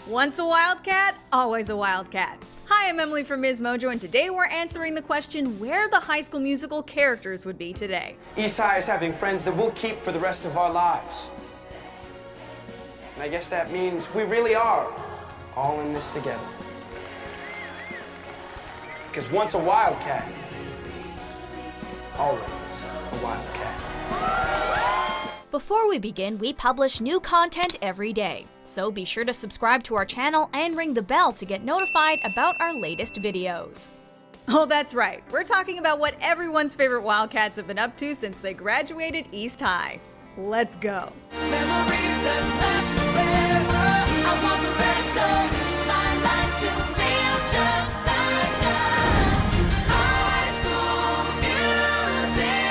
Once a Wildcat, always a Wildcat. Hi, I'm Emily from MsMojo, and today we're answering the question where the High School Musical characters would be today. East High is having friends that we'll keep for the rest of our lives. And I guess that means we really are all in this together. Because once a Wildcat, always a Wildcat. Before we begin, we publish new content every day, so be sure to subscribe to our channel and ring the bell to get notified about our latest videos. Oh, that's right. We're talking about what everyone's favorite Wildcats have been up to since they graduated East High. Let's go. Memories that last forever. I want the rest of my life to feel just like that. High School Musical.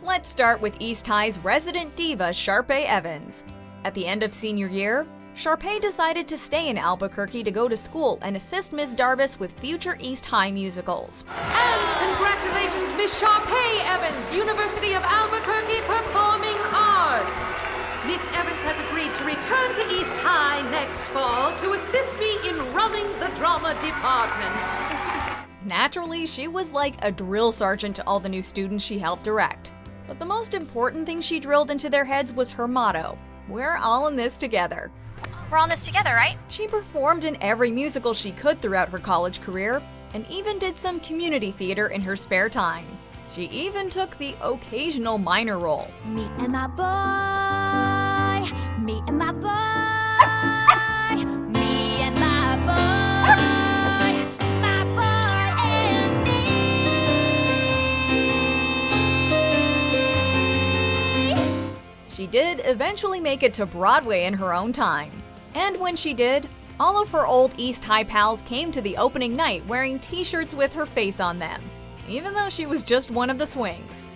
Let's start with East High's resident diva, Sharpay Evans. At the end of senior year, Sharpay decided to stay in Albuquerque to go to school and assist Ms. Darbus with future East High musicals. And congratulations, Miss Sharpay Evans, University of Albuquerque Performing Arts. Miss Evans has agreed to return to East High next fall to assist me in running the drama department. Naturally, she was like a drill sergeant to all the new students she helped direct. But the most important thing she drilled into their heads was her motto: we're all in this together. We're on this together, right? She performed in every musical she could throughout her college career, and even did some community theater in her spare time. She even took the occasional minor role. Me and my boy. Me and my boy. Me and my boy. My boy and me. She did eventually make it to Broadway in her own time. And when she did, all of her old East High pals came to the opening night wearing t-shirts with her face on them, even though she was just one of the swings.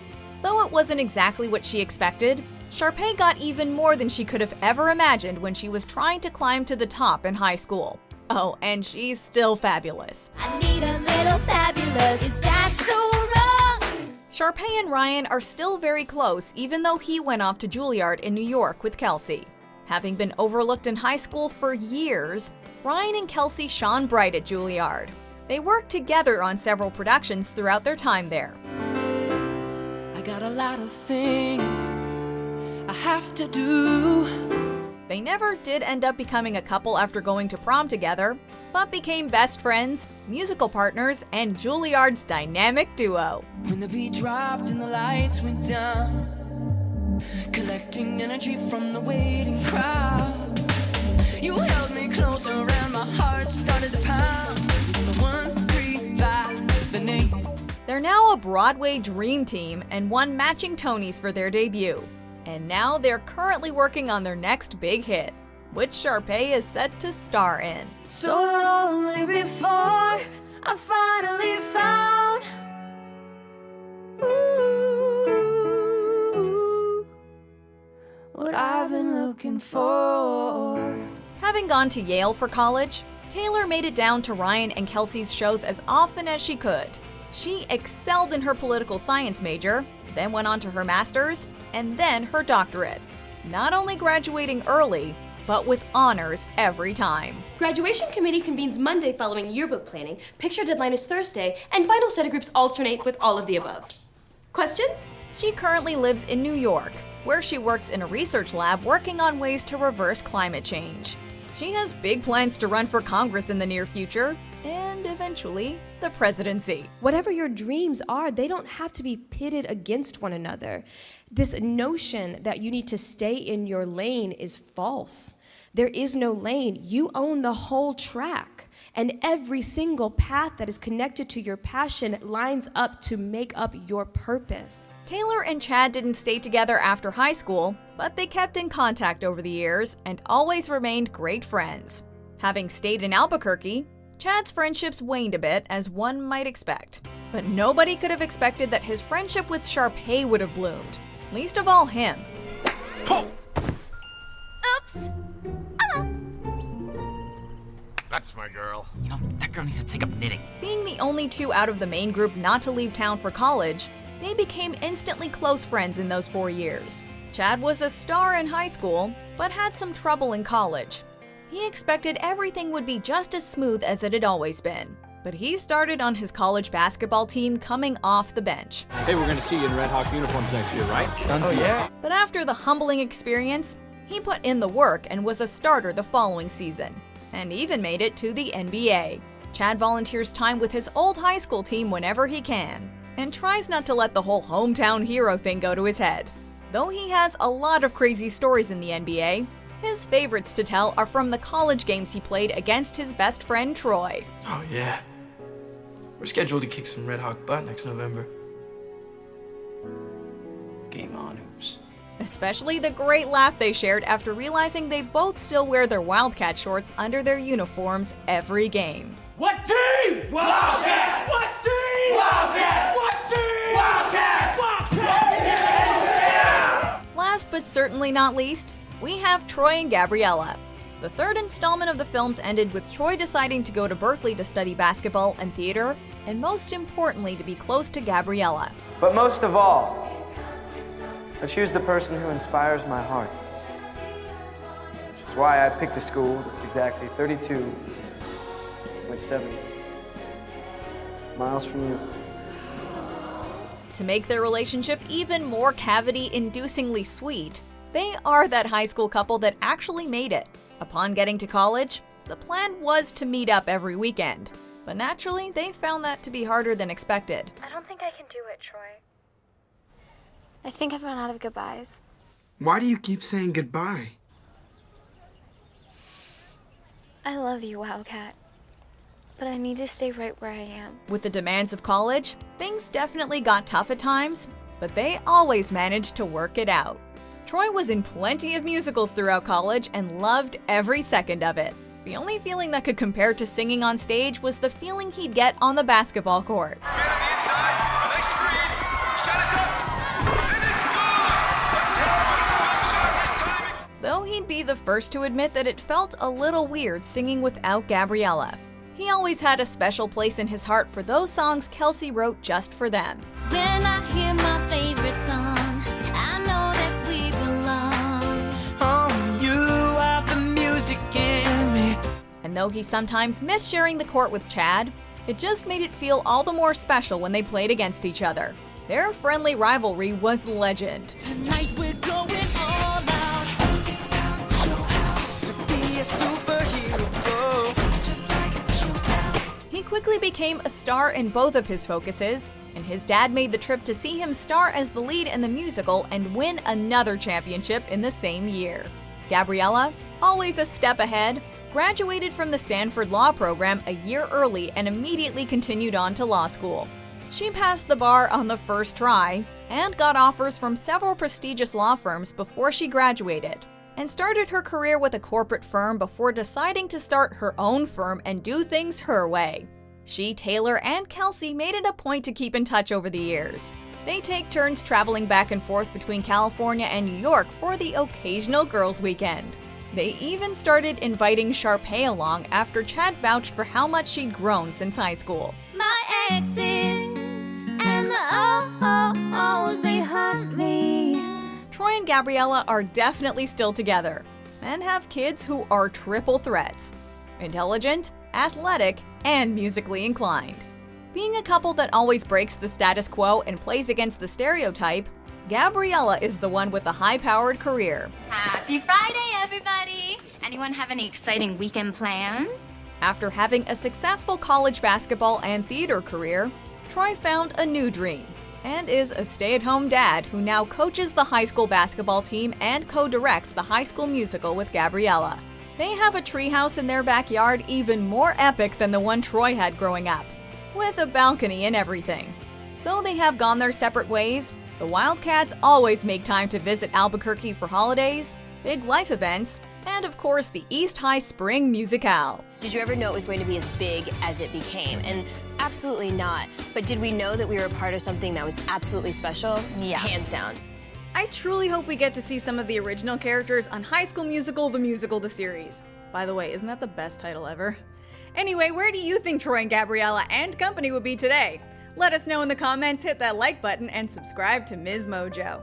Though it wasn't exactly what she expected, Sharpay got even more than she could have ever imagined when she was trying to climb to the top in high school. Oh, and she's still fabulous. I need a little fabulous. Is that so wrong? Sharpay and Ryan are still very close, even though he went off to Juilliard in New York with Kelsey. Having been overlooked in high school for years, Ryan and Kelsey shone bright at Juilliard. They worked together on several productions throughout their time there. I got a lot of things I have to do. They never did end up becoming a couple after going to prom together, but became best friends, musical partners, and Juilliard's dynamic duo. When the beat dropped and the lights went down, collecting energy from the waiting crowd, you held me closer and my heart started to pound. 1, 3, 5, the name. They're now a Broadway dream team and won matching Tonys for their debut. And now they're currently working on their next big hit, which Sharpay is set to star in. So lonely before I finally found what I've been looking for. Having gone to Yale for college, Taylor made it down to Ryan and Kelsey's shows as often as she could. She excelled in her political science major, then went on to her master's, and then her doctorate. Not only graduating early, but with honors every time. Graduation committee convenes Monday following yearbook planning, picture deadline is Thursday, and final study groups alternate with all of the above. Questions? She currently lives in New York, where she works in a research lab working on ways to reverse climate change. She has big plans to run for Congress in the near future, and eventually, the presidency. Whatever your dreams are, they don't have to be pitted against one another. This notion that you need to stay in your lane is false. There is no lane. You own the whole track. And every single path that is connected to your passion lines up to make up your purpose. Taylor and Chad didn't stay together after high school, but they kept in contact over the years and always remained great friends. Having stayed in Albuquerque, Chad's friendships waned a bit, as one might expect. But nobody could have expected that his friendship with Sharpay would have bloomed, least of all him. Oops. That's my girl. You know, that girl needs to take up knitting. Being the only two out of the main group not to leave town for college, They became instantly close friends in those 4 years. Chad was a star in high school, but had some trouble in college. He expected everything would be just as smooth as it had always been. But he started on his college basketball team coming off the bench. Hey, we're gonna see you in Red Hawk uniforms next year, right? Oh, yeah? But after the humbling experience, he put in the work and was a starter the following season, and even made it to the NBA. Chad volunteers time with his old high school team whenever he can, and tries not to let the whole hometown hero thing go to his head. Though he has a lot of crazy stories in the NBA, his favorites to tell are from the college games he played against his best friend Troy. Oh, yeah. We're scheduled to kick some Red Hawk butt next November. Game on, oops. Especially the great laugh they shared after realizing they both still wear their Wildcat shorts under their uniforms every game. What team? Wildcats! What team? Wildcats! What team? Wildcats! Wildcats! Last but certainly not least, we have Troy and Gabriella. The third installment of the films ended with Troy deciding to go to Berkeley to study basketball and theater, and most importantly to be close to Gabriella. But most of all, I choose the person who inspires my heart. Which is why I picked a school that's exactly 32.7 miles from you. To make their relationship even more cavity-inducingly sweet, they are that high school couple that actually made it. Upon getting to college, the plan was to meet up every weekend. But naturally, they found that to be harder than expected. I don't think I can do it, Troy. I think I've run out of goodbyes. Why do you keep saying goodbye? I love you, Wildcat. But I need to stay right where I am. With the demands of college, things definitely got tough at times, but they always managed to work it out. Troy was in plenty of musicals throughout college and loved every second of it. The only feeling that could compare to singing on stage was the feeling he'd get on the basketball court. Though he'd be the first to admit that it felt a little weird singing without Gabriella. He always had a special place in his heart for those songs Kelsey wrote just for them. When I hear my favorite song, I know that we belong. Oh, you have the music in me. And though he sometimes missed sharing the court with Chad, it just made it feel all the more special when they played against each other. Their friendly rivalry was legend. Tonight we're going all out. It's time to show out, to be a superhero. Just like a showdown. He quickly became a star in both of his focuses, and his dad made the trip to see him star as the lead in the musical and win another championship in the same year. Gabriella, always a step ahead, graduated from the Stanford Law program a year early and immediately continued on to law school. She passed the bar on the first try and got offers from several prestigious law firms before she graduated, and started her career with a corporate firm before deciding to start her own firm and do things her way. She, Taylor, and Kelsey made it a point to keep in touch over the years. They take turns traveling back and forth between California and New York for the occasional girls' weekend. They even started inviting Sharpay along after Chad vouched for how much she'd grown since high school. My exes and the oh-oh-ohs, they haunt me. Troy and Gabriella are definitely still together and have kids who are triple threats: intelligent, athletic, and musically inclined. Being a couple that always breaks the status quo and plays against the stereotype, Gabriella is the one with the high-powered career. Happy Friday, everybody! Anyone have any exciting weekend plans? After having a successful college basketball and theater career, Troy found a new dream and is a stay-at-home dad who now coaches the high school basketball team and co-directs the High School Musical with Gabriella. They have a treehouse in their backyard even more epic than the one Troy had growing up, with a balcony and everything. Though they have gone their separate ways, the Wildcats always make time to visit Albuquerque for holidays, big life events, and of course the East High Spring Musicale. Did you ever know it was going to be as big as it became? And absolutely not. But did we know that we were a part of something that was absolutely special? Yeah. Hands down. I truly hope we get to see some of the original characters on High School Musical, the musical, the series. By the way, isn't that the best title ever? Anyway, where do you think Troy and Gabriella and company would be today? Let us know in the comments, hit that like button, and subscribe to MsMojo.